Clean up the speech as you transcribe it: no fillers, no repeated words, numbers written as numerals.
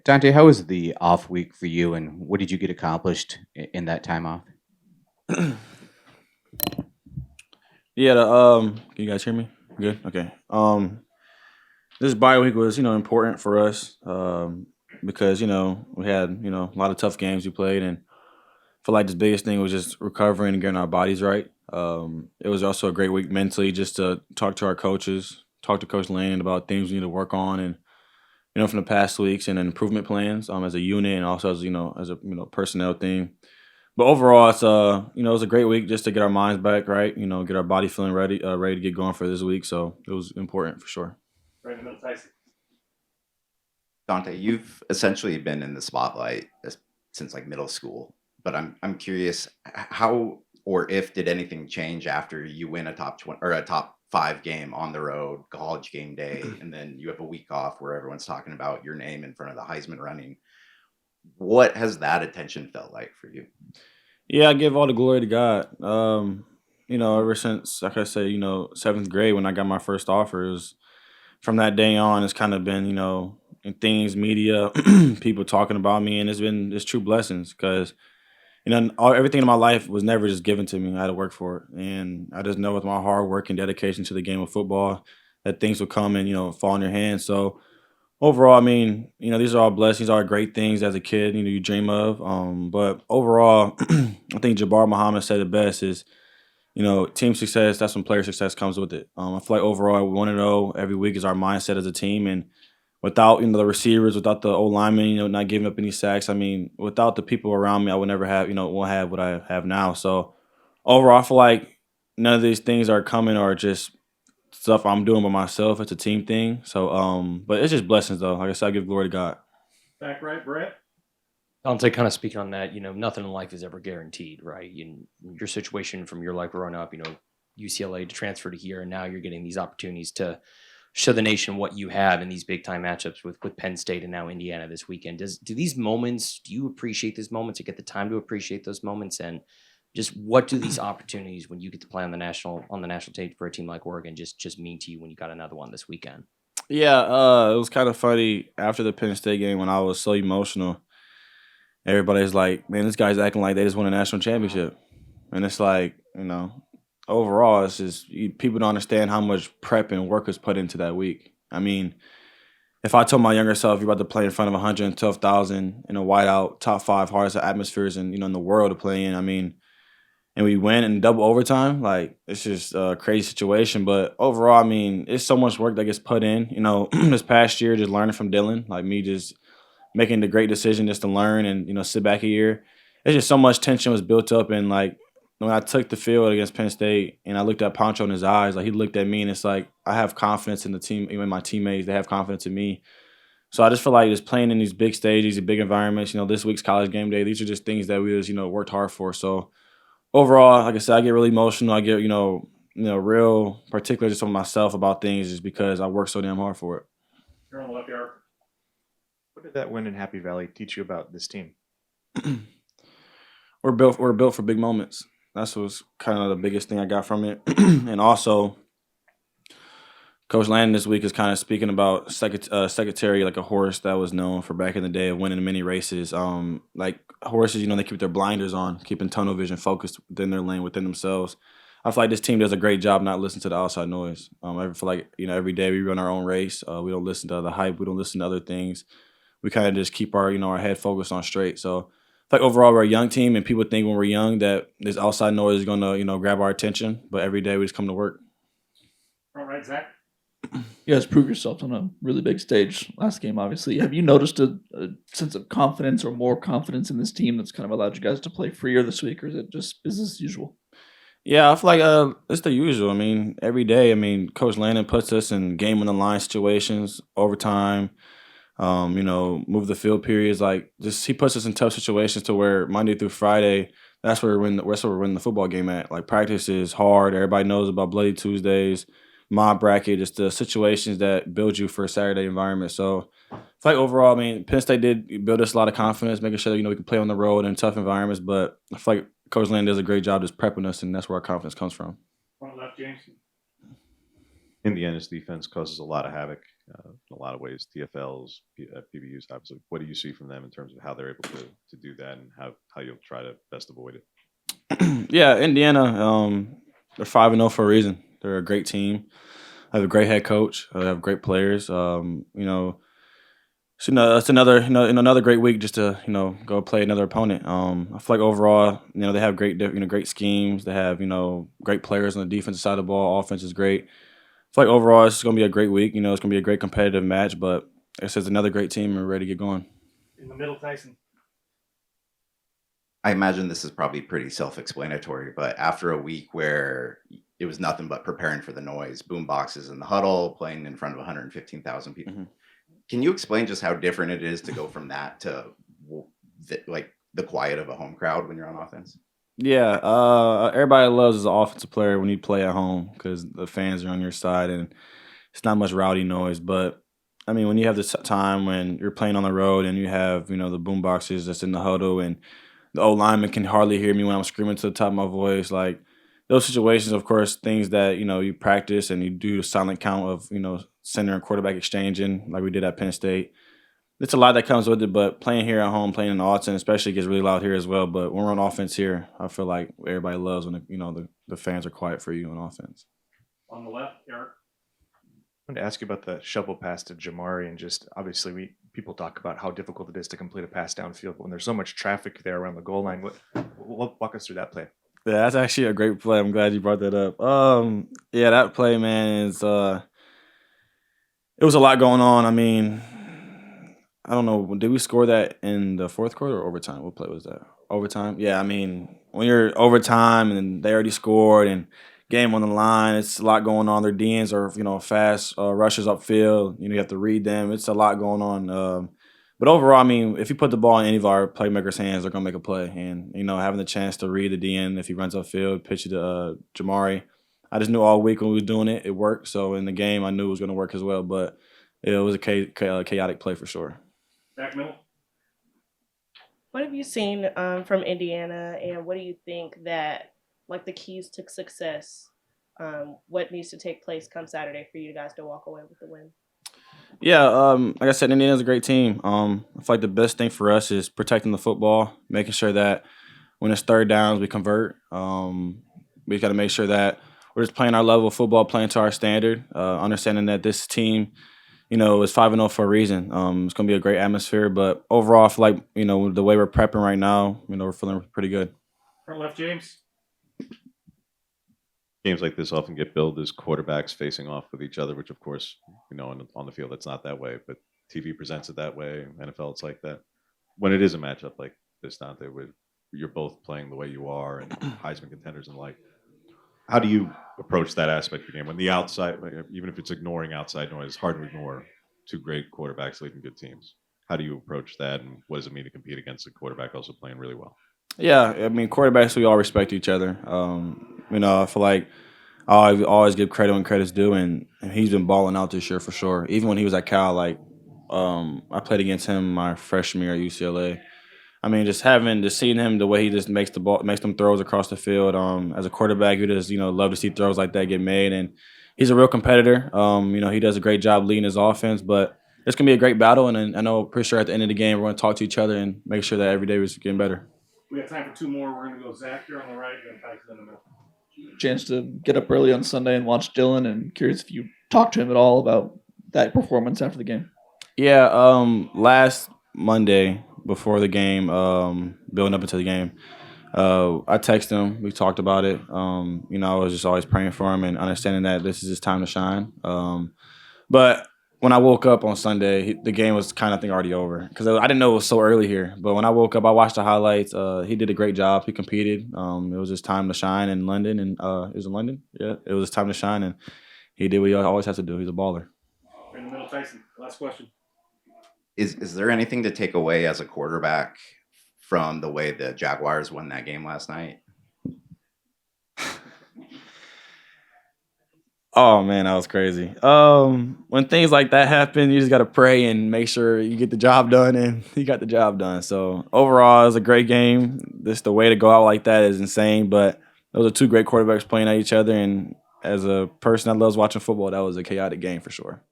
Dante, how was the off week for you, and what did you get accomplished in that time off? Yeah, can you guys hear me? Good. Okay. This bye week was important for us because we had a lot of tough games we played, and I feel like the biggest thing was just recovering and getting our bodies right. It was also a great week mentally just to talk to our coaches, talk to Coach Lane about things we need to work on, and from the past weeks and improvement plans as a unit and also as as a personnel thing. But overall, it's it was a great week just to get our minds back right. Get our body feeling ready to get going for this week. So it was important for sure. Right in the middle, Tyson. Dante, you've essentially been in the spotlight since like middle school, but I'm curious how or if did anything change after you win a top 20 or a top 5 game on the road, college game day, and then you have a week off where everyone's talking about your name in front of the Heisman running. What has that attention felt like for you? Yeah, I give all the glory to God. Ever since, like I say, seventh grade when I got my first offer, it was from that day on. It's kind of been, in things, media, people talking about me, and it's true blessings because everything in my life was never just given to me. I had to work for it, and I just know with my hard work and dedication to the game of football that things will come and fall in your hands. So overall, I mean, these are all blessings, all great things as a kid, you dream of. But overall, I think Jabbar Muhammad said it best is, team success, that's when player success comes with it. I feel like overall, we want to know every week is our mindset as a team. And without, the receivers, without the old linemen, not giving up any sacks, I mean, without the people around me, I would never have, won't have what I have now. So overall, I feel like none of these things are coming or just stuff I'm doing by myself. It's a team thing. So, but it's just blessings though. Like I said, I give glory to God. Back right, Brett. Dante, kind of speaking on that, nothing in life is ever guaranteed, right? In your situation from your life growing up, UCLA to transfer to here, and now you're getting these opportunities to show the nation what you have in these big time matchups with Penn State and now Indiana this weekend. Do you appreciate these moments or get the time to appreciate those moments? And just what do these opportunities when you get to play on the national stage for a team like Oregon just mean to you when you got another one this weekend? Yeah, it was kind of funny after the Penn State game when I was so emotional. Everybody's like, "Man, this guy's acting like they just won a national championship," and it's like, overall, it's just people don't understand how much prep and work is put into that week. I mean, if I told my younger self you're about to play in front of 112,000 in a whiteout, top five hardest atmospheres in the world to play in, I mean, and we win in double overtime, like it's just a crazy situation. But overall, I mean, it's so much work that gets put in. This past year, just learning from Dylan, like me, just making the great decision just to learn and sit back a year. It's just so much tension was built up, and like when I took the field against Penn State and I looked at Poncho in his eyes, like he looked at me and it's like I have confidence in the team, even my teammates, they have confidence in me. So I just feel like just playing in these big stages, these big environments. This week's college game day, these are just things that we just worked hard for. So overall, like I said, I get really emotional. I get real particular just on myself about things, just because I work so damn hard for it. You're on the left yard. What did that win in Happy Valley teach you about this team? We're built for big moments. That's what's kind of the biggest thing I got from it. And also, Coach Landon this week is kind of speaking about secretary, like a horse that was known for back in the day of winning many races. Like horses, they keep their blinders on, keeping tunnel vision focused within their lane, within themselves. I feel like this team does a great job not listening to the outside noise. I feel like every day we run our own race. We don't listen to the hype. We don't listen to other things. We kind of just keep our head focused on straight. So I feel like overall we're a young team, and people think when we're young that this outside noise is gonna grab our attention. But every day we just come to work. All right, Zach. You guys proved yourselves on a really big stage last game, obviously. Have you noticed a sense of confidence or more confidence in this team that's kind of allowed you guys to play freer this week, or is it just business as usual? Yeah, I feel like it's the usual. I mean, every day. I mean, Coach Landon puts us in game on the line situations, overtime. Move the field periods. Like just he puts us in tough situations to where Monday through Friday, that's where we're winning the football game at. Like practice is hard. Everybody knows about Bloody Tuesdays, mob bracket, just the situations that build you for a Saturday environment. So it's like overall, I mean, Penn State did build us a lot of confidence, making sure that we can play on the road in tough environments. But I feel like Coach Landon does a great job just prepping us, and that's where our confidence comes from. Front left, James. Indiana's defense causes a lot of havoc. in a lot of ways, TFLs, PBUs, obviously. What do you see from them in terms of how they're able to do that and how you'll try to best avoid it? Yeah, Indiana, they're 5-0 for a reason. They're a great team. They have a great head coach. They have great players. It's another another great week just to go play another opponent. I feel like overall, they have great schemes. They have great players on the defensive side of the ball. Offense is great. I feel like overall it's going to be a great week. It's going to be a great competitive match. But it's just another great team and we're ready to get going. In the middle, Tyson. I imagine this is probably pretty self-explanatory, but after a week where it was nothing but preparing for the noise, boom boxes in the huddle, playing in front of 115,000 people. Mhm. Can you explain just how different it is to go from that to the quiet of a home crowd when you're on offense? Yeah, everybody loves as an offensive player when you play at home because the fans are on your side and it's not much rowdy noise. But I mean, when you have this time when you're playing on the road and you have the boom boxes that's in the huddle and the old lineman can hardly hear me when I'm screaming to the top of my voice, like those situations, of course, things that you practice and you do a silent count of center and quarterback exchanging like we did at Penn State. It's a lot that comes with it, but playing here at home, playing in Austin, especially gets really loud here as well. But when we're on offense here, I feel like everybody loves when the fans are quiet for you on offense. On the left, Eric. I wanted to ask you about the shovel pass to Jamari, and just obviously people talk about how difficult it is to complete a pass downfield, but when there's so much traffic there around the goal line, walk us through that play. Yeah, that's actually a great play. I'm glad you brought that up. Yeah, that play, man, it was a lot going on. I mean, I don't know. Did we score that in the fourth quarter or overtime? What play was that? Overtime? Yeah, I mean, when you're overtime and they already scored and game on the line, it's a lot going on. Their DNs are, fast rushers upfield. You have to read them. It's a lot going on. But overall, I mean, if you put the ball in any of our playmakers' hands, they're going to make a play. And, having the chance to read the DN if he runs upfield, pitch it to Jamari. I just knew all week when we was doing it, it worked. So in the game, I knew it was going to work as well. But it was a chaotic play for sure. Back middle. What have you seen from Indiana, and what do you think that the keys to success? What needs to take place come Saturday for you guys to walk away with the win? Yeah, like I said, Indiana's a great team. I feel like the best thing for us is protecting the football, making sure that when it's third downs, we convert. We got to make sure that we're just playing our level of football, playing to our standard, understanding that this team is 5-0 for a reason. It's going to be a great atmosphere, but overall, I feel like, the way we're prepping right now, we're feeling pretty good. Front left, James. Games like this often get billed as quarterbacks facing off with each other, which of course, on the field, it's not that way, but TV presents it that way. NFL, it's like that. When it is a matchup like this, Dante, where you're both playing the way you are and Heisman contenders and how do you approach that aspect of the game when the outside, even if it's ignoring outside noise, it's hard to ignore two great quarterbacks leading good teams. How do you approach that, and what does it mean to compete against a quarterback also playing really well? Yeah, I mean, quarterbacks, we all respect each other. I feel like I always give credit when credit's due, and he's been balling out this year for sure. Even when he was at Cal, I played against him my freshman year at UCLA. I mean, just seeing him the way he just makes them throws across the field. As a quarterback, you just love to see throws like that get made, and he's a real competitor. He does a great job leading his offense, but it's gonna be a great battle, and I know pretty sure at the end of the game we're gonna talk to each other and make sure that every day we're getting better. We have time for two more. We're going to go Zach here on the right and Tyson in the middle. Chance to get up early on Sunday and watch Dylan, and curious if you talked to him at all about that performance after the game. Yeah, last Monday before the game, building up into the game, I texted him. We talked about it. I was just always praying for him and understanding that this is his time to shine. But when I woke up on Sunday, the game was kind of already over because I didn't know it was so early here. But when I woke up, I watched the highlights. He did a great job. He competed. It was his time to shine in London, and it was in London. Yeah, it was his time to shine, and he did what he always has to do. He's a baller. In the middle, Tyson. Last question. Is there anything to take away as a quarterback from the way the Jaguars won that game last night? Oh man, that was crazy. When things like that happen, you just gotta pray and make sure you get the job done, and he got the job done. So overall, it was a great game. This the way to go out like that is insane. But those are two great quarterbacks playing at each other, and as a person that loves watching football, that was a chaotic game for sure.